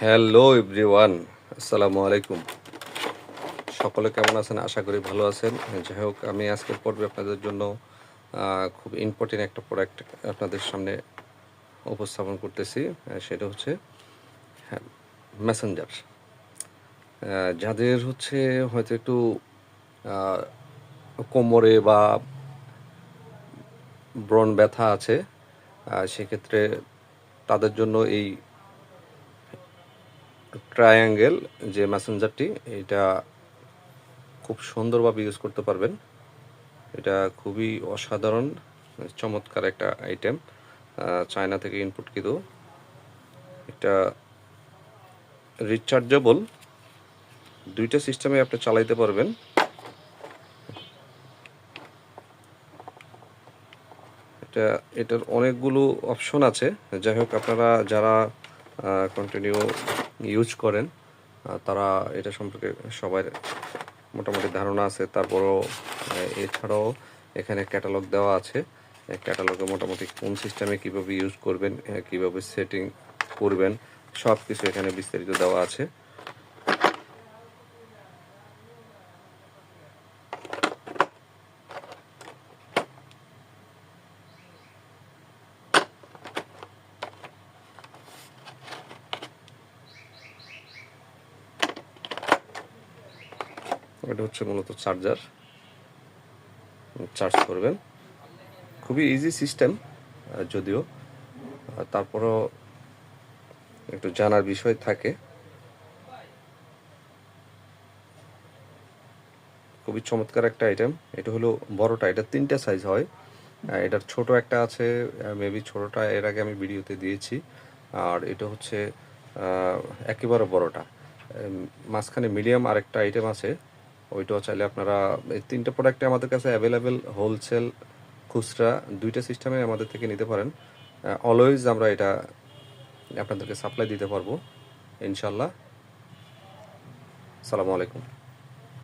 Hello everyone, আসসালামু আলাইকুম। সকলে কেমন আছেন? আশা করি ভালো আছেন। যাই হোক, আমি আজকের পর্বে আপনাদের জন্য খুব ইম্পর্টেন্ট একটা প্রোডাক্ট আপনাদের সামনে উপস্থাপন করতেছি। সেটা হচ্ছে মেসেঞ্জার। যাদের হচ্ছে হয়তো একটু কোমরে বা ব্রণ ব্যথা আছে, সেক্ষেত্রে তাদের জন্য এই ট্রায়াঙ্গেল যে মেসেঞ্জারটি, এটা খুব সুন্দরভাবে ইউজ করতে পারবেন। এটা খুবই অসাধারণ চমৎকার একটা আইটেম, চায়না থেকে ইনপুটকৃত। এটা রিচার্জেবল, দুইটা সিস্টেমে আপনি চালাইতে পারবেন। এটার অনেকগুলো অপশন আছে। যাই হোক, আপনারা যারা কন্টিনিউ ইউজ করেন তারা এটা সম্পর্কে সবার মোটামুটি ধারণা আছে। তারপরও এছাড়াও এখানে ক্যাটালগ দেওয়া আছে। ক্যাটালগে মোটামুটি কোন সিস্টেমে কীভাবে ইউজ করবেন, কীভাবে সেটিং করবেন, সব কিছু এখানে বিস্তারিত দেওয়া আছে। এটা হচ্ছে মূলত চার্জার, চার্জ করবেন। খুবই ইজি সিস্টেম, যদিও তারপরও একটু জানার বিষয় থাকে। খুবই চমৎকার একটা আইটেম। এটা হলো বড়টা, এটা 3টা সাইজ হয়। এটার ছোট একটা আছে, মেবি ছোটটা এর আগে আমি ভিডিওতে দিয়েছি। আর এটা হচ্ছে একেবারে বড়টা। মাঝখানে মিডিয়াম আরেকটা আইটেম আছে, ওইটাও চাইলে আপনারা। এই 3টা প্রোডাক্টে আমাদের কাছে অ্যাভেলেবেল, হোলসেল, খুচরা দুইটা সিস্টেমে আমাদের থেকে নিতে পারেন। অলওয়েজ আমরা এটা আপনাদেরকে সাপ্লাই দিতে পারবো ইনশাল্লাহ। আসসালামু আলাইকুম।